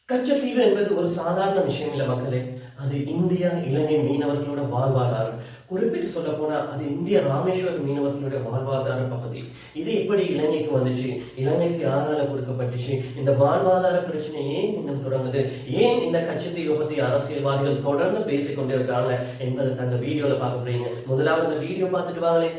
கச்சத்தீவு என்பது ஒரு சாதாரண விஷயம் இல்ல மக்களே. அது இந்தியா இலங்கை மீனவர்களோட வாழ்வாதாரம். குறிப்பிட்டு சொல்ல போனா அது இந்திய ராமேஸ்வரம் மீனவர்களுடைய வாழ்வாதார பகுதி. இது எப்படி இலங்கைக்கு வந்துச்சு, இலங்கைக்கு யாரால கொடுக்கப்பட்டுச்சு, இந்த வாழ்வாதார பிரச்சனை ஏன் இன்னும் தொடங்குது, ஏன் இந்த கச்சத்தீவை பத்தி அரசியல்வாதிகள் தொடர்ந்து பேசிக் கொண்டிருக்காங்க என்பதை அந்த வீடியோல பார்க்க போறீங்க. முதலாவது இந்த வீடியோ பார்த்துட்டு வாங்களே.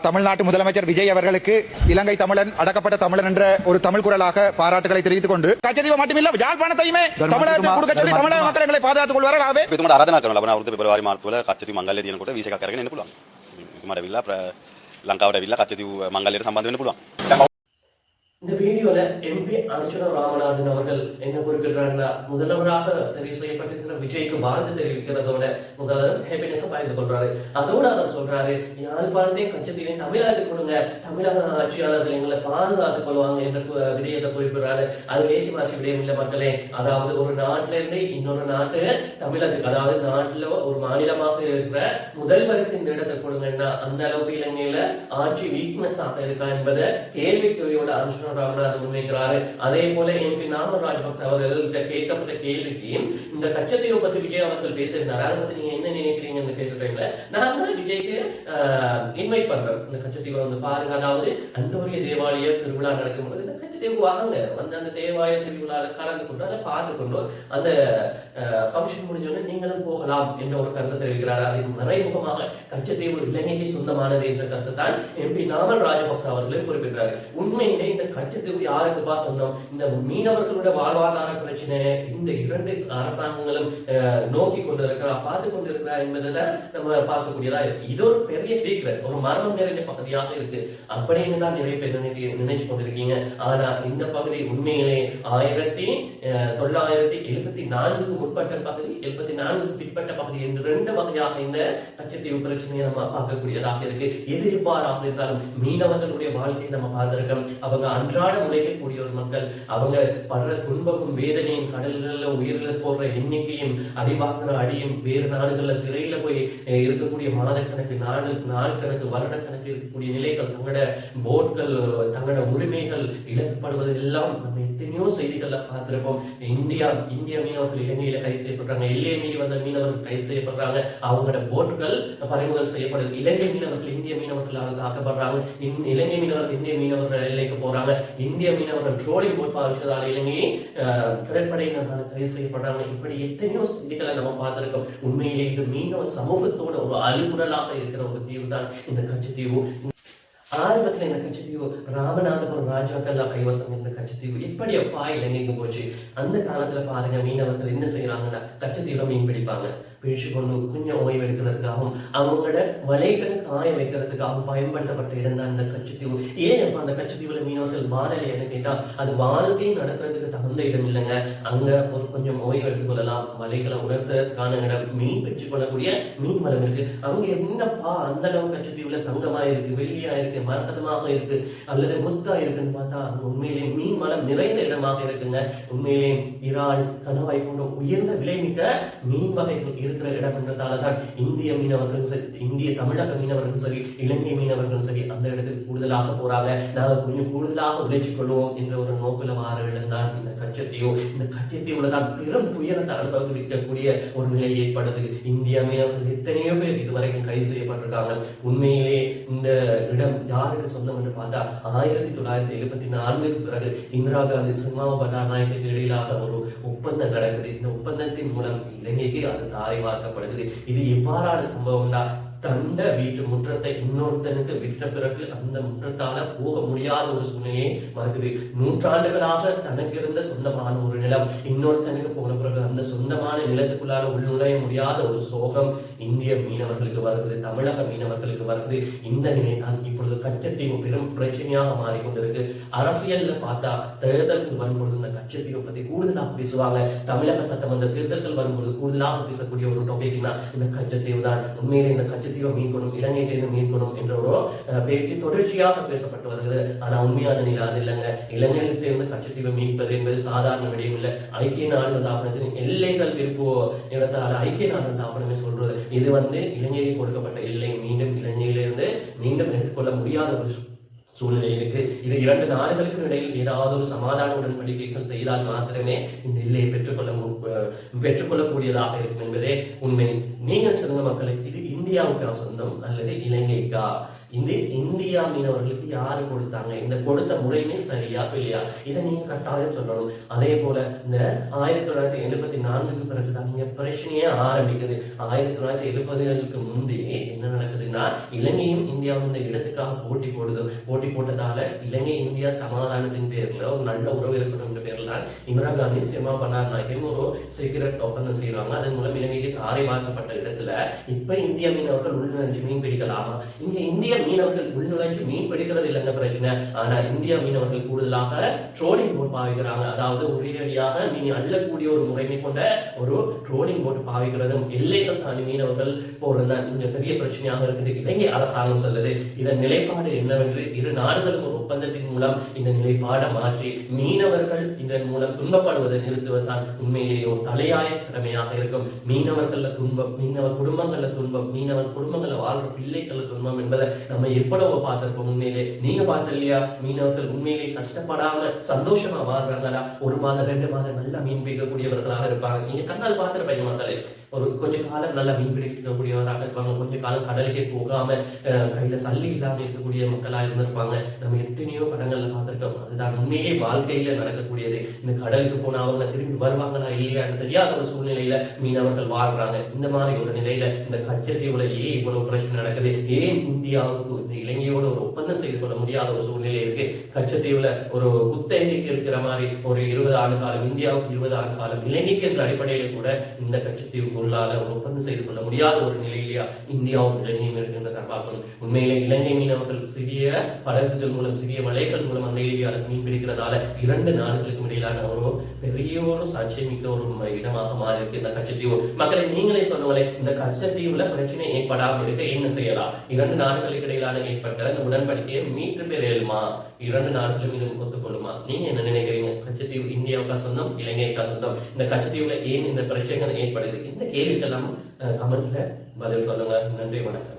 தமிழ்நாட்டு முதலமைச்சர் விஜய் அவர்களுக்கு இலங்கை தமிழன் அடக்கப்பட்ட தமிழன் என்ற ஒரு தமிழ் குரலாக பாராட்டுகளை தெரிவித்துக் கொண்டு கச்சத்தீவு மட்டுமில்ல யாழ்ப்பாணத்தையுமே தமிழகத்தில் கொடுக்க சொல்லி தமிழக மக்கள் எங்களை பாதுகாத்துக் கொள்வார்கள். ஆகவே එතුමාට ආරාධනා කරනවා ලබන අවුරුදු පෙබරවාරි මාර්තුවල කච්චතිව මංගල්‍යය දිනකොට වීසා එකක් අරගෙන එන්න පුළුවන්. එතුමාට ඇවිල්ලා ලංකාවට ඇවිල්ලා කච්චතිව මංගල්‍යයට සම්බන්ධ වෙන්න පුළුවන්. இந்த வீடியோல எம்பி அர்ச்சுனா ராமநாதன் அவர்கள் என்ன குறிப்பிடுறாங்கன்னா, முதல்வராக தெரிவு செய்யப்பட்டிருக்கிற விஜய்க்கு வாழ்த்து தெரிவிக்கிறதோட முதல்வர் ஹேப்பினஸ் பகிர்ந்து கொள்றாரு. அதோட அவர் சொல்றாரு, யாழ்ப்பாணத்தையும் கச்சத்தீவையும் தமிழகத்துக்கு கொடுங்க, தமிழக ஆட்சியாளர்கள் எங்களை பாதுகாத்துக் கொள்வாங்க என்ற விடயத்தை குறிப்பிடுறாரு. அது வேசி மாசி விடயம் இல்ல மக்களே. அதாவது ஒரு நாட்டில இருந்து இன்னொரு நாட்டு தமிழகத்துக்கு, அதாவது நாட்டுல ஒரு மாநிலமாக இருக்கிற முதல்வருக்கு இந்த இடத்தை கொடுங்கன்னா அந்த அளவுக்கு இலங்கையில ஆட்சி வீக்னஸ் ஆக இருக்கா என்பதை கேள்விக்குறியோட அர்ச்சுனா ராமநாதன் முன்வைக்கிறாரு. அதே போல எம்பி நாமல் ராஜபக்ச அவர்கள்ட்ட கேட்கப்பட்ட கேள்விக்கு இந்த கச்சத்தீவை பத்தி விஜய் அவர்கள் பேசியிருந்தாரு. அதை பத்தி நீங்க என்ன நினைக்கிறீங்கன்னு கேட்கிறீங்களா? நாங்க விஜய்க்கு இன்வைட் பண்றோம், இந்த கச்சத்தீவை வந்து பாருங்க. அதாவது அந்தோரிய தேவாலய திருவிழா நடக்கும்போது இந்த கச்சத்தீவுக்கு வாங்க, வந்து அந்த தேவாலய திருவிழாவில் கலந்து கொண்டு அதை பார்த்து கொண்டு அந்த ஃபங்க்ஷன் முடிஞ்சோடனே நீங்களும் போகலாம் என்ற ஒரு கருத்தை தெரிவிக்கிறார். அதில் மறைமுகமாக கச்சத்தீவு இலங்கைக்கு சொந்தமானது என்ற கருத்தை தான் எம்பி நாமல் ராஜபக்ச அவர்களே குறிப்பிட்டார். உண்மையிலே இந்த கச்சத்தீவு யாருக்குப்பா சொந்தம்? இந்த மீனவர்களுடைய வாழ்வாதார பிரச்சனை இந்த இரண்டு அரசாங்கங்களும் நோக்கி கொண்டிருக்கிறா, பார்த்து கொண்டிருக்கிறா என்பதை நம்ம பார்க்கக்கூடியதா இருக்கு. இது ஒரு பெரிய சீக்கிரம், ஒரு மர்மம் நிறைந்த பகுதியாக இருக்கு அப்படின்னு தான் நிறைய பேர் நினைச்சு கொண்டிருக்கீங்க. ஆனா இந்த பகுதி உண்மையிலே 1974க்கு முற்பட்ட பகுதி, 74க்கு பிற்பட்ட பகுதி என்று ரெண்டு வகையாக இந்த கச்சத்தீவு பிரச்சனையை நம்ம பார்க்கக்கூடியதாக இருக்கு. எது எவ்வாறாக இருந்தாலும் மீனவர்களுடைய வாழ்க்கையை நம்ம பார்த்திருக்கோம். அவங்க அன்றாட உழைக்கக்கூடிய ஒரு மக்கள், அவங்க படுற துன்பமும் வேதனையும், கடல்கள்ல உயிரிழப்பு போடுற எண்ணிக்கையும், அடிவாங்கிற அடியும், வேறு நாடுகள்ல சிறையில போய் இருக்கக்கூடிய மாதக்கணக்கு, நாள் கணக்கு, வருட கணக்கு இருக்கக்கூடிய நிலைகள், தங்களோட போட்கள், தங்களோட உரிமைகள் இழக்கப்படுவது எல்லாம் நம்ம எத்தனையோ செய்திகள்ல பார்த்திருப்போம். இந்திய மீனவர்கள் இலங்கையில கைது செய்யப்படுறாங்க, எல்லை மீறி வந்த மீனவர்கள் கைது செய்யப்படுறாங்க, அவங்களோட போட்கள் பறிமுதல் செய்யப்படுது. இலங்கை மீனவர்கள் இந்திய மீனவர்களால் தாக்கப்படுறாங்க, இலங்கை மீனவர்கள் இந்திய மீனவர்கள் எல்லைக்கு போறாங்க, இந்திய மீனவர்கள் ட்ரோலிங் போட் பாவிச்சதால் இலங்கையை கடற்படையினரால் கைது செய்யப்படுறாங்க. இப்படி எத்தனையோ செய்திகளை நம்ம பார்த்திருக்கோம். உண்மையிலே இது மீனவ சமூகத்தோட ஒரு அலுவலாக இருக்கிற ஒரு தீவு தான் இந்த கச்சத்தீவு. ஆரம்பத்துல இந்த கச்சத்தீவு ராமநாதபுரம் ராஜாக்கள்லாம் கைவசம் இருந்த கச்சத்தீவு எப்படி அப்பா இலங்கைக்கு போச்சு? அந்த காலத்துல பாருங்க, மீனவர்கள் என்ன செய்யறாங்கன்னா கச்சத்தீவுல மீன் பிடிப்பாங்க, பிடிச்சு கொண்டு கொஞ்சம் ஓய்வு எடுக்கிறதுக்காகவும் அவங்களோட வலைகளை காய வைக்கிறதுக்காகவும் பயன்படுத்தப்பட்ட இடம் தான் இந்த கச்சத்தீவு. ஏன் அப்ப அந்த கச்சத்தீவுல மீனவர்கள் வாழலைன்னு கேட்டா, அது வாழ்க்கை நடத்துறதுக்கு தகுந்த இடம் இல்லைங்க. அங்க ஒரு கொஞ்சம் ஓய்வு எடுத்துக்கொள்ளலாம், வலைகளை உணர்த்துறதுக்கான இடம், மீன் பிடிச்சு கொள்ளக்கூடிய மீன் மரம் இருக்கு. அங்க என்னப்பா அந்த அளவு கச்சத்தீவுல தங்கமா இருக்கு, வெள்ளியா இருக்கு, மரகதமாக இருக்கு, அல்லது முத்தா இருக்குன்னு பார்த்தா அங்க உண்மையிலே மீன் மலம் நிறைந்த இடமாக இருக்குங்க. உண்மையிலே இறால், கணவாய் போன்ற உயர்ந்த விலைமிக்க மீன் வகைகள் இருக்கிற இடம் என்றதாலதான் இந்திய மீனவர்கள் சரி, இந்திய தமிழக மீனவர்கள் சரி, இலங்கை மீனவர்கள் சரி அந்த இடத்துக்கு கூடுதலாக போறாங்க. நாங்கள் கொஞ்சம் கூடுதலாக உழைச்சிக் கொள்வோம் என்ற ஒரு நோக்கில மாற இடம் தான் இந்த கச்சத்தீவு. இந்த கச்சத்தீவுல தான் பெரும் துயரத்தை அனுபவிக்கக்கூடிய ஒரு நிலை ஏற்படுது. இந்திய மீனவர்கள் எத்தனையோ பேர் இதுவரைக்கும் கைது செய்யப்பட்டிருக்காங்க. உண்மையிலே இந்த இடம் யாருக்கு சொந்தம் என்று பார்த்தா 1974க்கு பிறகு இந்திரா காந்தி சிம்மாவ பண்டாரநாயகத்துக்கு இடையிலாக ஒரு ஒப்பந்தம் நடக்குது. இந்த ஒப்பந்தத்தின் மூலம் இலங்கைக்கு அது தாரை வார்க்கப்படுகிறது. இது எவ்வாறான சம்பவம்னா, தண்ட வீட்டு முற்றத்தை இன்னொருத்தனுக்கு விட்ட பிறகு அந்த முற்றத்தால போக முடியாத ஒரு சூழ்நிலையை வருகிறது. நூற்றாண்டுகளாக தனக்கு இருந்த சொந்தமான ஒரு நிலம் இன்னொருத்தனுக்கு போன பிறகு அந்த சொந்தமான நிலத்துக்குள்ளால உள்நுழைய முடியாத ஒரு சோகம் இந்திய மீனவர்களுக்கு வருகிறது, தமிழக மீனவர்களுக்கு வருகிறது. இந்த நிலை தான் இப்பொழுது கச்சத்தீவு பெரும் பிரச்சனையாக மாறிக்கொண்டிருக்கு. அரசியல்ல பார்த்தா தேர்தல்கள் வரும்பொழுது இந்த கச்சத்தீவை பத்தி கூடுதலாக பேசுவாங்க. தமிழக சட்டமன்ற தேர்தல்கள் வரும்பொழுது கூடுதலாக பேசக்கூடிய ஒரு டாபிக்னா இந்த கச்சத்தீவு தான். உண்மையிலே இந்த கச்சத்தீவை மீட்கணும், இலங்கையிலிருந்து மீட்கணும் என்ற ஒரு பேச்சு தொடர்ச்சியாக பேசப்பட்டு வருகிறது. ஆனா உண்மையான நிலை அது இல்லைங்க. இலங்கையிலிருந்து கச்சத்தீவை மீட்பது என்பது சாதாரண விடயம் இல்லை. ஐக்கிய நாடுகள் தாபனத்தின் எல்லைகள் இருப்போ இடத்தால ஐக்கிய நாடுகள் தாபனமே சொல்றது. இது இலங்கைக்கு கொடுக்கப்பட்ட எல்லை மீண்டும் இலங்கையிலிருந்து மீண்டும் எடுத்துக்கொள்ள முடியாத ஒரு சூழ்நிலை இருக்கு. இது இரண்டு நாடுகளுக்கு இடையில் ஏதாவது ஒரு சமாதான உடன்படிக்கைகள் செய்தால் மாத்திரமே இந்த எல்லையை பெற்றுக்கொள்ளக்கூடியதாக இருக்கும் என்பதே உண்மை. நீங்கள் சொல்லுங்க மக்களை, இது இந்தியாவுக்கா சொந்தம் அல்லது இலங்கைக்கா? இந்த இந்தியா மீனவர்களுக்கு யாரு கொடுத்தாங்க? இந்த கொடுத்த முறையுமே சரியா இல்லையா? இதை நீங்க கட்டாயம் சொல்லணும். அதே போல இந்த 1974 பிறகுதான் இங்க பிரச்சனையே ஆரம்பிக்குது. 1970களுக்கு முந்தையே என்ன நடக்குதுன்னா, இலங்கையும் இந்தியாவும் இந்த இடத்துக்காக போட்டி போட்டதால இலங்கை இந்தியா சமாதானத்தின் பேர்ல ஒரு நல்ல உறவு இருக்கணும் என்ற பேர்ல தான் இந்திரா காந்தி சிமா பண்டார் நாயகம் ஒரு சீக்கிரட் ஒப்பந்தம் செய்யறாங்க. அதன் மூலம் இலங்கைக்கு காரைமாக்கப்பட்ட இடத்துல இப்ப இந்திய மீனவர்கள் உள்நுழைஞ்சு மீன் பிடிக்கலாமா? இங்க இந்திய மீனவர்கள் உள்நுழைஞ்சு மீன் பிடிக்கிறது இல்லைங்க பிரச்சனை. ஆனா இந்திய மீனவர்கள் கூடுதலாக ட்ரோலிங் போட் பாவிக்கிறாங்க. அதாவது ஒரேடியாக மீன் அள்ளக்கூடிய ஒரு முறைமை கொண்ட ஒரு ட்ரோலிங் போட் பாவிக்கிறதும் எல்லைகள் தாண்டி மீனவர்கள் போறதுதான் இங்க பெரிய பிரச்சனையாக இருக்குது. இலங்கை அரசாங்கம் சொல்லுது. இதன் நிலைப்பாடு என்னவென்று இரு நாடுகளும் ஒரு ஒப்பந்தத்தின் மூலம் இந்த நிலைப்பாடை மாற்றி மீனவர்கள் இதன் மூலம் துன்பப்படுவதை நிறுத்துவதுதான் உண்மையிலேயே ஒரு தலையாய கடமையாக இருக்கும். மீனவர்கள துன்பம், மீனவ குடும்பங்கள துன்பம், மீனவ குடும்பங்கள வாழ்ற பிள்ளைகள துன்பம் என்பதை நம்ம எவ்வளவு பார்த்திருப்போம். உண்மையிலே நீங்க பார்த்த இல்லையா? மீனவர்கள் உண்மையிலே கஷ்டப்படாம சந்தோஷமா வாழ்றாங்களா? 1 மாதம் 2 மாதம் நல்லா மீன் பிடிக்கக்கூடியவர்களாக இருப்பாங்க. நீங்க கண்ணால் பார்த்திருப்பீங்க மக்களே. ஒரு கொஞ்ச காலம் நல்லா மீன் பிடிக்கக்கூடியவராக இருப்பாங்க. கொஞ்ச காலம் கடலுக்கே போகாம கையில சல்லி இல்லாம இருக்கக்கூடிய மக்களா இருந்திருப்பாங்க. நம்ம எத்தனையோ படங்கள்ல பார்த்திருக்கோம். அதுதான் உண்மையிலே வாழ்க்கையில நடக்கக்கூடியது. இந்த கடலுக்கு போனா அவங்க திரும்பி வருவாங்களா இல்லையா தெரியாத ஒரு சூழ்நிலையில மீனவர்கள் வாழ்றாங்க. இந்த மாதிரி ஒரு நிலையில இந்த கச்சத்தீவுல ஏன் இவ்வளவு பிரச்சனை நடக்குது? ஏன் இந்தியாவுக்கு இந்த இலங்கையோட ஒரு ஒப்பந்தம் செய்து கொள்ள முடியாத ஒரு சூழ்நிலை இருக்கு? கச்சத்தீவுல ஒரு குத்தகைக்கு இருக்கிற மாதிரி ஒரு 20 ஆண்டு காலம், இந்தியாவுக்கு 20 ஆண்டு காலம், இலங்கைக்கு என்ற அடிப்படையில கூட இந்த கச்சத்தீவு உள்ளால ஒரு ஒப்பந்தம் செய்து கொள்ள முடியாத ஒரு நிலையிலேயா இந்தியாவும் இலங்கையும் இருக்கின்றதை பார்க்கணும். உண்மையிலே இலங்கை மீனவர்கள் சிறிய படகுகள் மூலம், சிறிய மலைகள் மூலம் அந்த ஏரியாவில் மீன் பிடிக்கிறதால 2 நாடுகளுக்கும் இடையிலான ஒரு பெரிய ஒரு சாட்சியமிக்க ஒரு இடமாக மாறி இருக்கு இந்த கச்சத்தீவு. மக்களை நீங்களே சொல்லுங்களேன், இந்த கச்சத்தீவுல பிரச்சனை ஏற்படாமல் இருக்க என்ன செய்யலாம்? 2 நாடுகளுக்கு இடையிலான ஏற்பட்ட இந்த உடன்படிக்கையை மீட்டு பெறலுமா? 2 நாடுகளும் இது ஒத்துக்கொள்ளுமா? நீங்க என்ன நினைக்கிறீங்க? கச்சத்தீவு இந்தியாவுக்கா சொந்தம், இலங்கைக்கா சொந்தம்? இந்த கச்சத்தீவுல ஏன் இந்த பிரச்சனைகள் ஏற்படுது? இந்த கேள்விக்கெல்லாம் கமெண்ட்ல பதில் சொல்லுங்க. நன்றி, வணக்கம்.